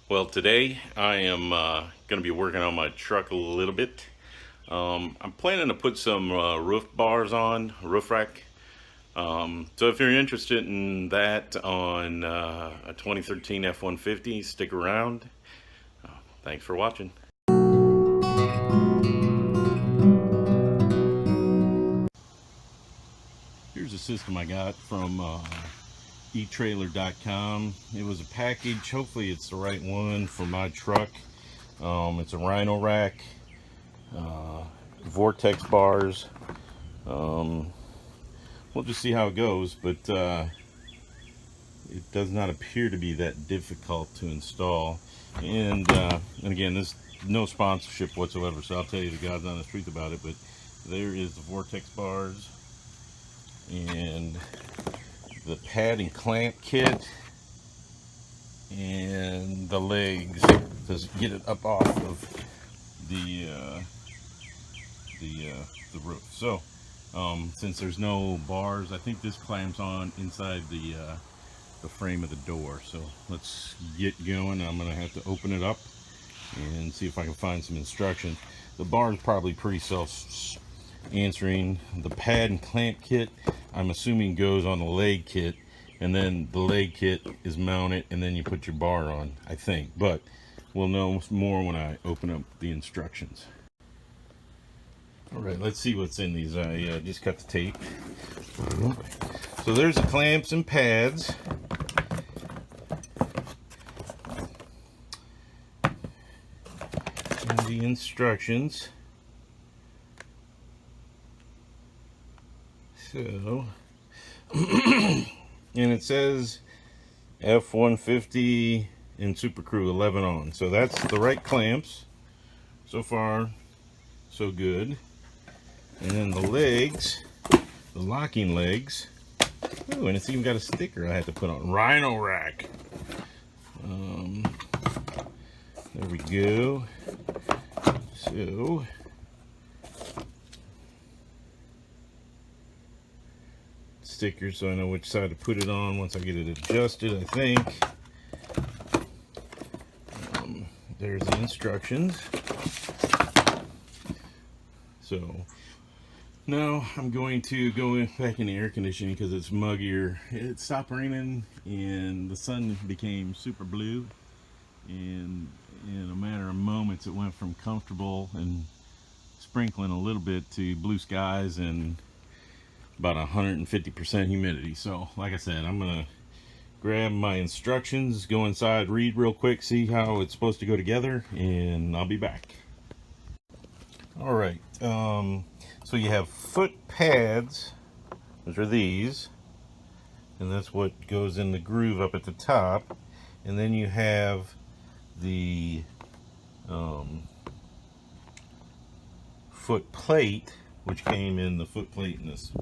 Well, today I am going to be working on my truck a little bit. I'm planning to put some roof bars on, roof rack. So if you're interested in that on a 2013 F-150, stick around. Thanks for watching. Here's a system I got from eTrailer.com. It was a package. Hopefully it's the right one for my truck. It's a Rhino-Rack, Vortex bars. We'll just see how it goes, but it does not appear to be that difficult to install. And again, this no sponsorship whatsoever, so I'll tell you the God's honest truth about it. But there is the Vortex bars and the pad and clamp kit and the legs to get it up off of the roof. So since there's no bars, I think this clamps on inside the frame of the door. So let's get going. I'm gonna have to open it up and see if I can find some instructions. The bar is probably pretty self-answering. The pad and clamp kit, I'm assuming, goes on the leg kit, and then the leg kit is mounted, and then you put your bar on, I think. But we'll know more when I open up the instructions. All right, let's see what's in these. I just cut the tape. So there's the clamps and pads. And the instructions. So, and it says F150 and Super Crew 11 on. So that's the right clamps. So far, so good. And then the legs, the locking legs. Ooh, and it's even got a sticker I had to put on. Rhino-Rack. There we go. So, sticker so I know which side to put it on once I get it adjusted, I think. There's the instructions. So now I'm going to go back in the air conditioning because it's muggier. It stopped raining and the sun became super blue, and in a matter of moments it went from comfortable and sprinkling a little bit to blue skies and about 150% humidity. So like I said, I'm gonna grab my instructions, go inside, read real quick, see how it's supposed to go together, and I'll be back. All right, so you have foot pads, which are these, and that's what goes in the groove up at the top. And then you have the foot plate, which came in the foot plate in this.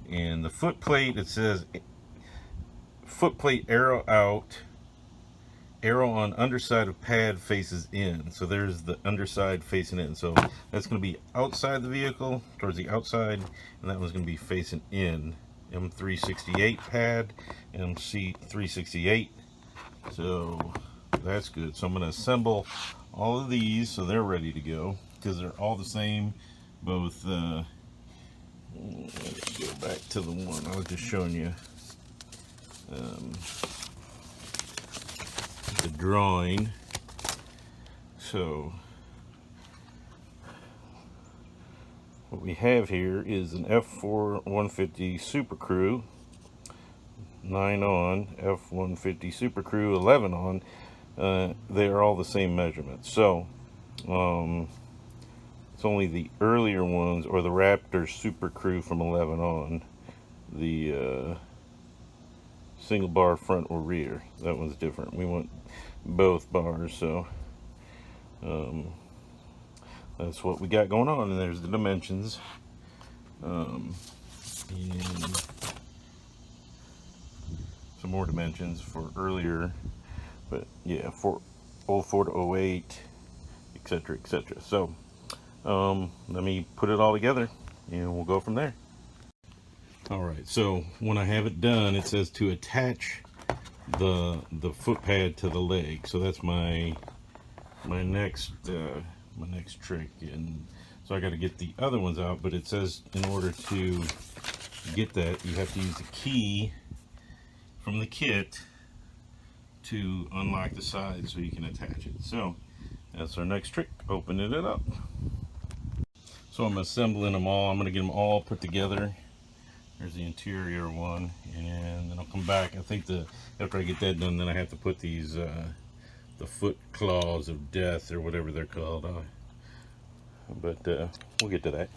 And the foot plate, it says foot plate arrow out, arrow on underside of pad faces in. So there's the underside facing in. So that's going to be outside the vehicle, towards the outside, and that one's going to be facing in. M368 pad, MC368. So that's good. So I'm going to assemble all of these so they're ready to go, because they're all the same. Both let's go back to the one I was just showing you. The drawing. So what we have here is an F150 Super Crew 9 on, F150 Super Crew 11 on. They are all the same measurements. So it's only the earlier ones, or the Raptor Super Crew from 11 on, the single bar front or rear. That one's different. We want both bars, so that's what we got going on. And there's the dimensions, and some more dimensions for earlier, but yeah, for 04 to 08, etc, etc. So let me put it all together and we'll go from there. All right, so when I have it done, it says to attach the foot pad to the leg. So that's my next trick. And so I got to get the other ones out, but it says in order to get that, you have to use the key from the kit to unlock the side so you can attach it. So that's our next trick, opening it up. So I'm assembling them all. I'm going to get them all put together. There's the interior one, and then I'll come back. I think after I get that done, then I have to put these the foot claws of death or whatever they're called on. But we'll get to that.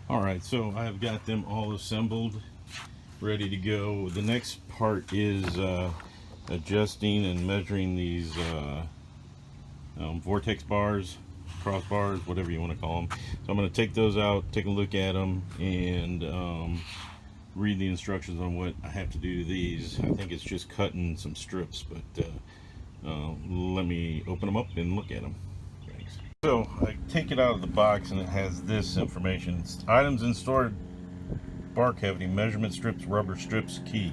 All right, so I've got them all assembled, ready to go. The next part is adjusting and measuring these Vortex bars, crossbars, whatever you want to call them. So I'm going to take those out, take a look at them, and read the instructions on what I have to do to these. I think it's just cutting some strips, but let me open them up and look at them. Thanks. So I take it out of the box, and it has this information. It's items in stored bar cavity, measurement strips, rubber strips, key.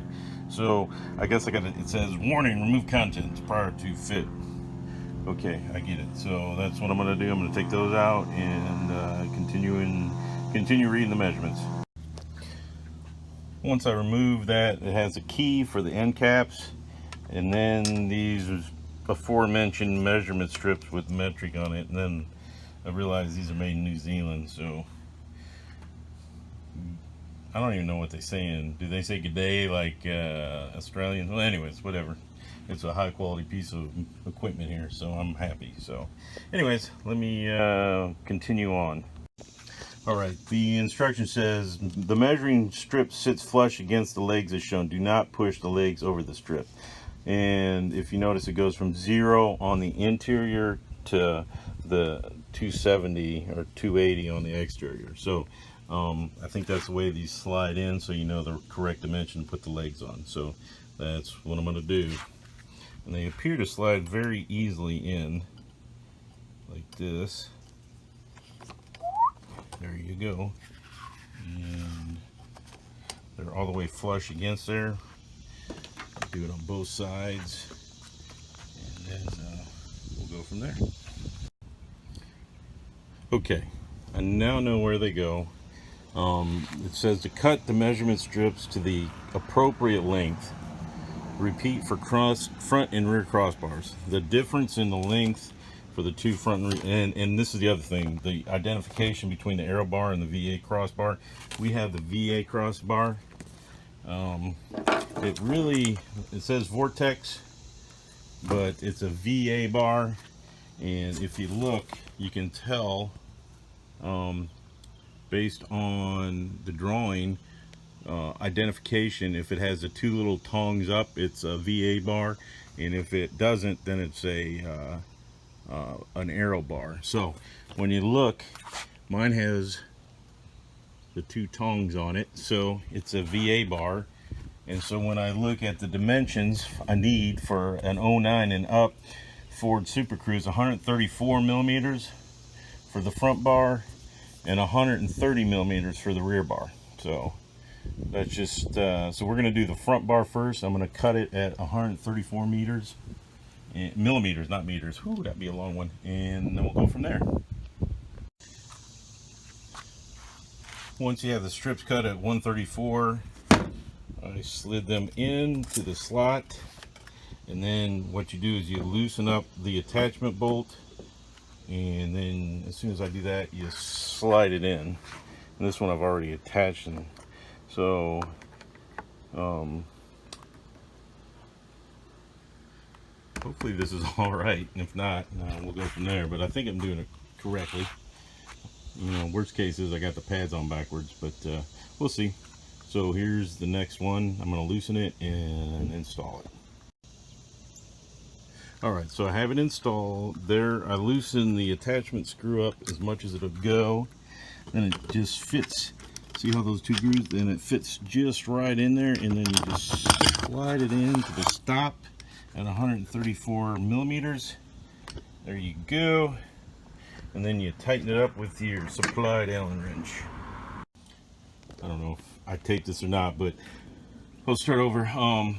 So I guess it says warning, remove contents prior to fit. Okay, I get it. So that's what I'm going to do. I'm going to take those out and continue reading the measurements. Once I remove that, it has a key for the end caps, and then these aforementioned measurement strips with metric on it. And then I realized these are made in New Zealand, so I don't even know what they're saying. Do they say good day like Australians? Well, anyways, whatever. It's a high quality piece of equipment here, so I'm happy. So anyways, let me continue on. All right, the instruction says the measuring strip sits flush against the legs as shown. Do not push the legs over the strip. And if you notice, it goes from 0 on the interior to the 270 or 280 on the exterior. So I think that's the way these slide in, so you know the correct dimension to put the legs on. So that's what I'm going to do. And they appear to slide very easily in, like this. There you go. And they're all the way flush against there. Do it on both sides, and then we'll go from there. Okay, I now know where they go. It says to cut the measurement strips to the appropriate length. Repeat for front and rear crossbars. The difference in the length for the two front and rear, and this is the other thing, the identification between the Aero bar and the VA crossbar. We have the VA crossbar. It says Vortex, but it's a VA bar, and if you look, you can tell based on the drawing identification, if it has the two little tongs up, it's a VA bar, and if it doesn't, then it's an Aero bar. So when you look, mine has the two tongs on it, so it's a VA bar. And so when I look at the dimensions I need for an 09 and up Ford Super Cruise, 134 millimeters for the front bar and 130 millimeters for the rear bar. So that's just so we're going to do the front bar first. I'm going to cut it at 134 millimeters, not meters. Whew, that'd be a long one. And then we'll go from there. Once you have the strips cut at 134, I slid them into the slot, and then what you do is you loosen up the attachment bolt, and then as soon as I do that, you slide it in. And this one I've already attached, and so hopefully this is all right, and if not, we'll go from there. But I think I'm doing it correctly. You know, worst case is I got the pads on backwards, but we'll see. So here's the next one. I'm going to loosen it and install it. Alright, so I have it installed. There, I loosen the attachment screw up as much as it'll go. Then it just fits. See how those two grooves, then it fits just right in there, and then you just slide it into the stop at 134 millimeters. There you go. And then you tighten it up with your supplied Allen wrench. I don't know if I taped this or not, but I'll start over.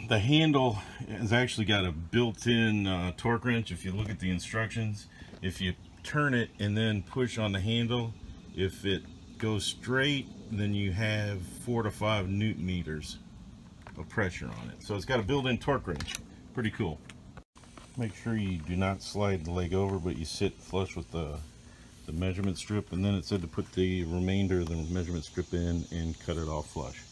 The handle has actually got a built-in torque wrench. If you look at the instructions, if you turn it and then push on the handle, if it goes straight, then you have 4 to 5 newton meters of pressure on it. So it's got a built-in torque wrench. Pretty cool. Make sure you do not slide the leg over, but you sit flush with the measurement strip, and then it said to put the remainder of the measurement strip in and cut it off flush.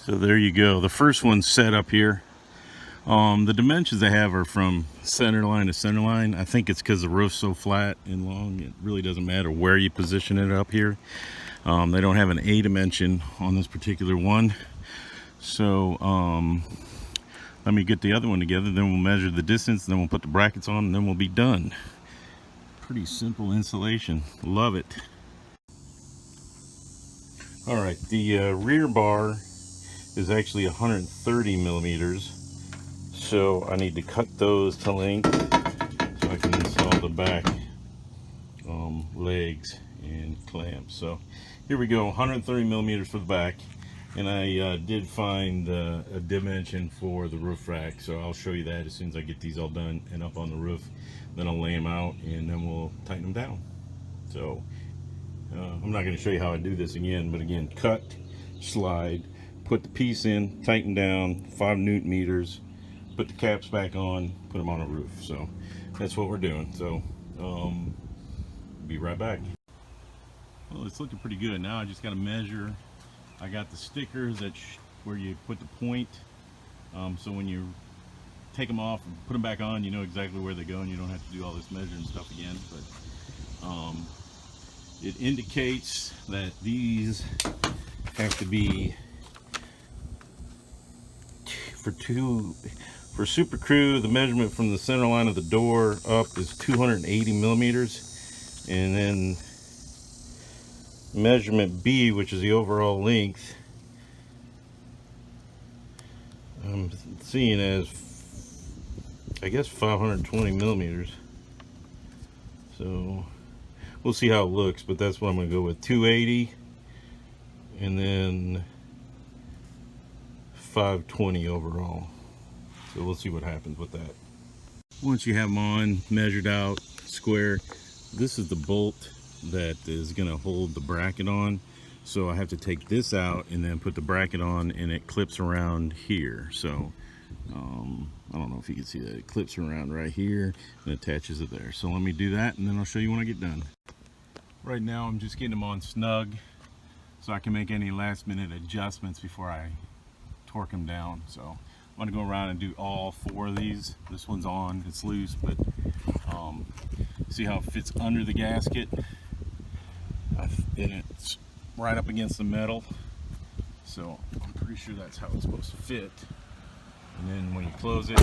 So there you go. The first one's set up here. The dimensions I have are from center line to center line. I think it's because the roof's so flat and long, it really doesn't matter where you position it up here. They don't have an A dimension on this particular one. So let me get the other one together, then we'll measure the distance, then we'll put the brackets on, and then we'll be done. Pretty simple installation. Love it. All right, the rear bar is actually 130 millimeters, so I need to cut those to length so I can install the back legs and clamps. So here we go, 130 millimeters for the back, and I did find a dimension for the roof rack, so I'll show you that as soon as I get these all done and up on the roof. Then I'll lay them out and then we'll tighten them down. So I'm not going to show you how I do this again, but again, cut, slide, put the piece in, tighten down, 5 newton meters, put the caps back on, put them on a roof. So that's what we're doing. So be right back. Well, it's looking pretty good. Now I just got to measure. I got the stickers that where you put the point, so when you take them off and put them back on, you know exactly where they go and you don't have to do all this measuring stuff again. But it indicates that these have to be for Super Crew. The measurement from the center line of the door up is 280 millimeters, and then measurement B, which is the overall length, I'm seeing as, I guess, 520 millimeters. So we'll see how it looks, but that's what I'm going to go with, 280 and then 520 overall. So we'll see what happens with that. Once you have them on, measured out, square, this is the bolt that is going to hold the bracket on. So I have to take this out and then put the bracket on, and it clips around here. So I don't know if you can see that. It clips around right here and attaches it there. So let me do that, and then I'll show you when I get done. Right now I'm just getting them on snug so I can make any last minute adjustments before I torque them down. So I'm going to go around and do all 4 of these. This one's on, it's loose, but see how it fits under the gasket, and it's right up against the metal, so I'm pretty sure that's how it's supposed to fit. And then when you close it,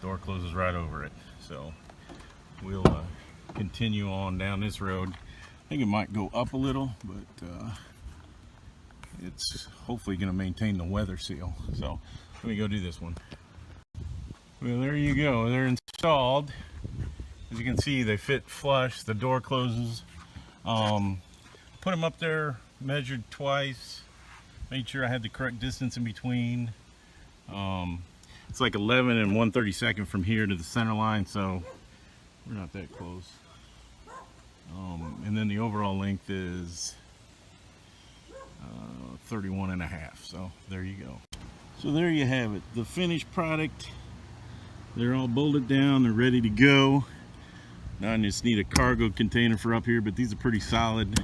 door closes right over it. So we'll continue on down this road. I think it might go up a little, but it's hopefully going to maintain the weather seal. So let me go do this one. Well, there you go, they're installed. As you can see, they fit flush. The door closes. Put them up there, measured twice, made sure I had the correct distance in between. It's like 11 and 1/32 from here to the center line, so we're not that close. And then the overall length is 31.5. So there you go. So there you have it, the finished product. They're all bolted down, they're ready to go. Now I just need a cargo container for up here, but these are pretty solid.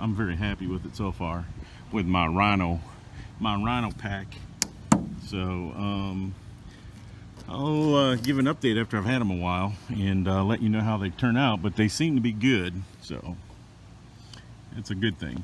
I'm very happy with it so far with my Rhino pack. So I'll give an update after I've had them a while and let you know how they turn out, but they seem to be good, so it's a good thing.